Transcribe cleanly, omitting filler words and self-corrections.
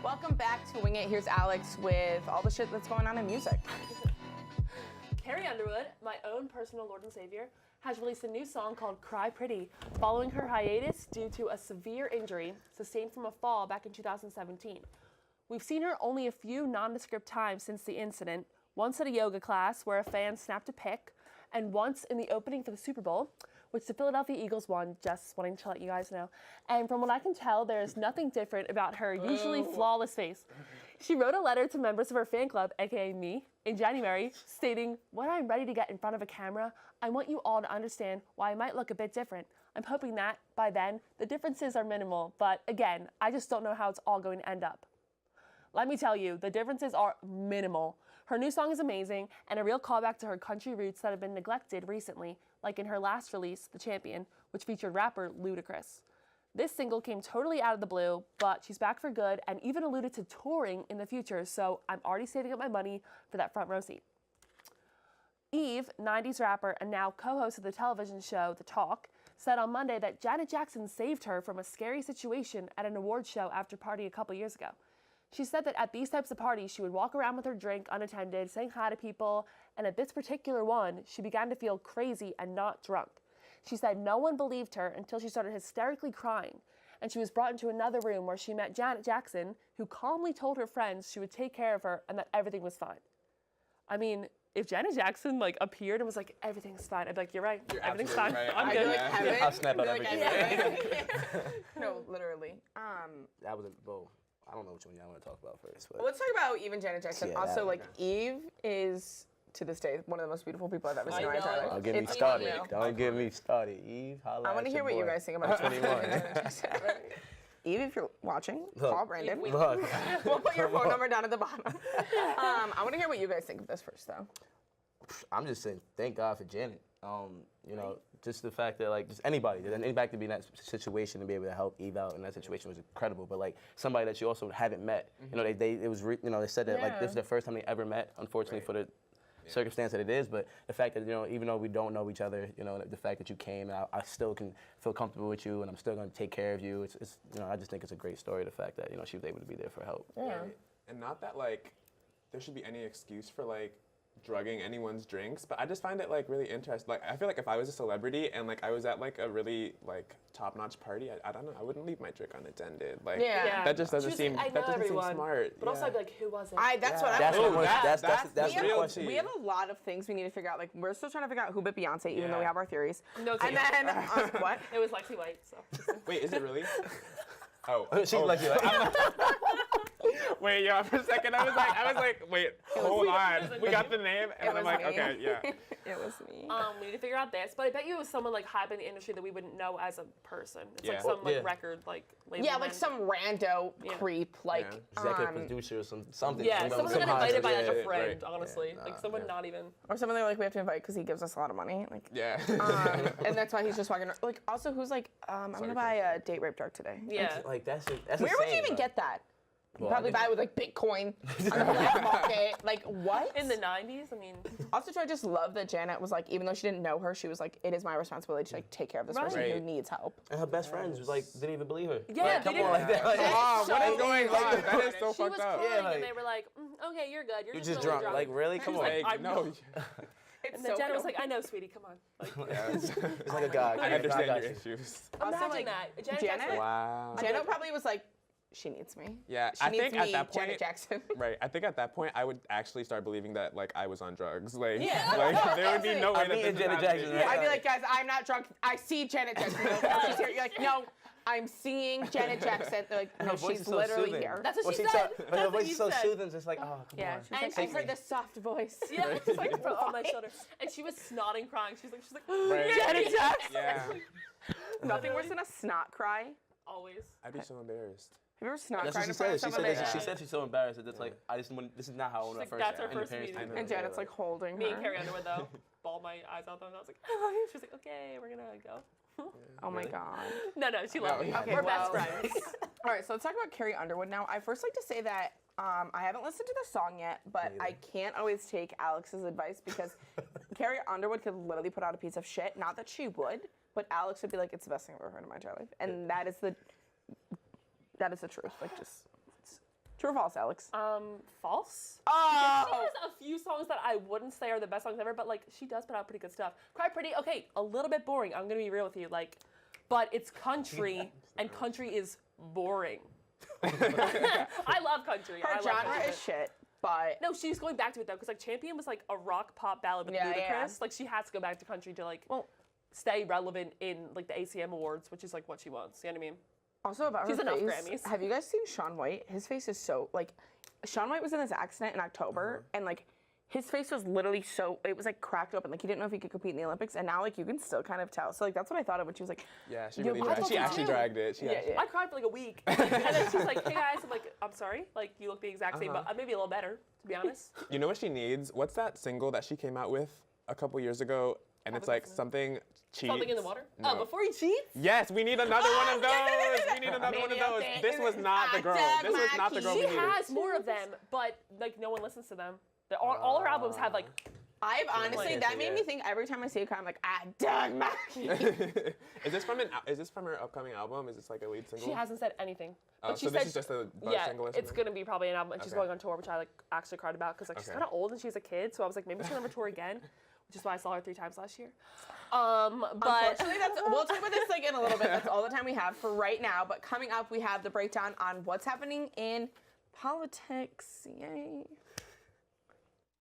Welcome back to Wing It. Here's Alex with all the shit that's going on in music. Carrie Underwood, my own personal Lord and Savior, has released a new song called Cry Pretty, following her hiatus due to a severe injury sustained from a fall back in 2017. We've seen her only a few nondescript times since the incident, once at a yoga class where a fan snapped a pic, and once in the opening for the Super Bowl, which the Philadelphia Eagles won, just wanting to let you guys know. And from what I can tell, there is nothing different about her usually flawless face. She wrote a letter to members of her fan club, aka me, in January, stating, "When I'm ready to get in front of a camera, I want you all to understand why I might look a bit different. I'm hoping that, by then, the differences are minimal, but again, I just don't know how it's all going to end up." Let me tell you, the differences are minimal. Her new song is amazing and a real callback to her country roots that have been neglected recently, like in her last release, The Champion, which featured rapper Ludacris. This single came totally out of the blue, but she's back for good and even alluded to touring in the future, so I'm already saving up my money for that front row seat. Eve, 90s rapper and now co-host of the television show The Talk, said on Monday that Janet Jackson saved her from a scary situation at an awards show after party a couple years ago. She said that at these types of parties, she would walk around with her drink unattended, saying hi to people, and at this particular one, she began to feel crazy and not drunk. She said no one believed her until she started hysterically crying, and she was brought into another room where she met Janet Jackson, who calmly told her friends she would take care of her and that everything was fine. I mean, if Janet Jackson appeared and was like, "Everything's fine," I'd be like, "You're right, everything's fine. Right. I'm I'd good." be like, Heaven? I'll snap at Like, everything. No, literally. That was a bow. I don't know which one y'all want to talk about first. But. Well, let's talk about Eve and Janet Jackson. Yeah, also, that- Eve is, to this day, one of the most beautiful people I've ever seen in my I entire know. life. Don't get me It's started. unreal. Don't get me started. Eve, holla I want to at hear your what you boy. guys think about I'm Eve 21. and Janet Jackson. Eve, if you're watching, Look. call Brandon. Look. We'll put your phone number down at the bottom. I want to hear what you guys think of this first, though. I'm just saying, thank God for Janet. You know, just the fact that just anybody to be in that situation and be able to help Eve out in that situation was incredible. But somebody that you also haven't met, you know, they said that this is the first time they ever met. Unfortunately for the circumstance that it is, but the fact that even though we don't know each other, the fact that you came, and I still can feel comfortable with you, and I'm still going to take care of you. It's I just think it's a great story. The fact that she was able to be there for help. Yeah. And not that there should be any excuse for drugging anyone's drinks, but I just find it really interesting. I feel like if I was a celebrity and I was at a really top-notch party, I don't know, I wouldn't leave my drink unattended. That just doesn't seem smart. But also I'd be like, who was it? That's what That's I'm the real question. We have a lot of things we need to figure out. We're still trying to figure out who bit Beyonce, even though we have our theories. No, and then, what? It was Lexy White, so. Wait, is it really? Oh. She's Wait, yeah, for a second I was like, wait, hold on. We got the name, and then I'm like, me. okay, yeah. It was me. We need to figure out this, but I bet you it was someone high up in the industry that we wouldn't know as a person. It's Yeah. some Yeah. record label. Yeah, man. some rando creep, executive producer or something. Yeah, someone got invited by a Yeah, friend, right. honestly. Someone not even. or someone they're we have to invite because he gives us a lot of money. Yeah. And that's why he's just walking around. Also, who's I'm gonna buy a date rape dart today. Yeah. That's Where would you even get that? You probably buy it with Bitcoin on the black market. What? In the 90s, I mean. Also, I just love that Janet was even though she didn't know her, she was it is my responsibility to take care of this person who Right. needs help. And her best friends was didn't even believe her. Yeah, come they on, didn't- that. Oh, what is going on? That is so She was fucked up. crying, Yeah, and they were like, okay, you're good. You're You're just just really drunk. Really? Come on. I know. It's And then Janet was like, I know, sweetie, come on. It's like a guy. I understand got your you. issues. Imagine that. Janet Janet? Jackson, Wow. Janet probably was she needs me. Yeah, She I needs think me, at that point, Janet Jackson. right? I think at that point, I would actually start believing that I was on drugs. Yeah. There would be no way I'm that meeting this is Janet happening. Jackson, Yeah. right? I'd be like, guys, I'm not drunk. I see Janet Jackson. She's here. You're like, no, I'm seeing Janet Jackson. They're like, no, Her voice she's is so literally soothing. here. That's what she But said. her That's voice what is you so said. soothing. It's like, oh, come Yeah, on. she's like, I Take heard me. the soft voice. Yeah, she's put on my shoulder. And she was snotting, crying. She's like, Right. Janet Jackson. Yeah. Nothing worse than a snot cry. always. I'd be so embarrassed. Have you ever snot That's cried what she in front of said. someone? She said she's so embarrassed that it's this is not how I want She's to like, first. that's her and the first parents meeting. told her And that, Janet's holding Me her. and Carrie Underwood, though, bawled my eyes out, though, and I was like, oh. She was like, okay, we're gonna go. Oh my God. No, she loved me. Okay, We're well. best friends. All right, so let's talk about Carrie Underwood now. I first like to say that I haven't listened to the song yet, but I can't always take Alex's advice because Carrie Underwood could literally put out a piece of shit. Not that she would, but Alex would be like, it's the best thing I've ever heard in my entire life. And that is the truth. True or false, Alex? False. Oh! She has a few songs that I wouldn't say are the best songs ever, but like she does put out pretty good stuff. Cry Pretty, okay, a little bit boring. I'm gonna be real with you, like, but it's country, and country is boring. I love country. Her genre is shit, but No, she's going back to it though, because like Champion was like a rock pop ballad with Ludacris. Yeah. Like she has to go back to country to like stay relevant in like the ACM Awards, which is like what she wants. You know what I mean? also about She's her enough face. Grammys. Have you guys seen Shaun White? His face is so like, Shaun White was in this accident in October, and like, his face was literally so, it was like cracked open. Like he didn't know if he could compete in the Olympics, and now like you can still kind of tell. So like that's what I thought of when she was like, Yeah, she "Yo, really I dragged. thought She so actually too." dragged it. She Yeah, actually. yeah. I cried for like a week, and then she's like, "Hey guys," I'm like, "I'm sorry, like you look the exact same, but maybe a little better, to be honest." You know what she needs? What's that single that she came out with a couple years ago? And it's like something cheats. Something in the water. No. Oh, before he cheats. Yes, we need another one of those. We need another one of Maybe those. I'll This was not the girl. This was not the girl She we needed. has more of them, but like no one listens to them. All her albums have like. I've honestly, that made me think every time I see a car, I'm like, Doug Mackey. Is this from her upcoming album? Is this like a lead single? She hasn't said anything. Oh, But she so said this is just a buzz single or it's something? gonna be probably an album, and she's Okay. going on tour, which I like actually cried about because like she's Okay. kind of old and she's a kid, so I was like maybe she'll never tour again, which is why I saw her 3 times last year. But Unfortunately, we'll talk about this like in a little bit. That's all the time we have for right now. But coming up, we have the breakdown on what's happening in politics. Yay.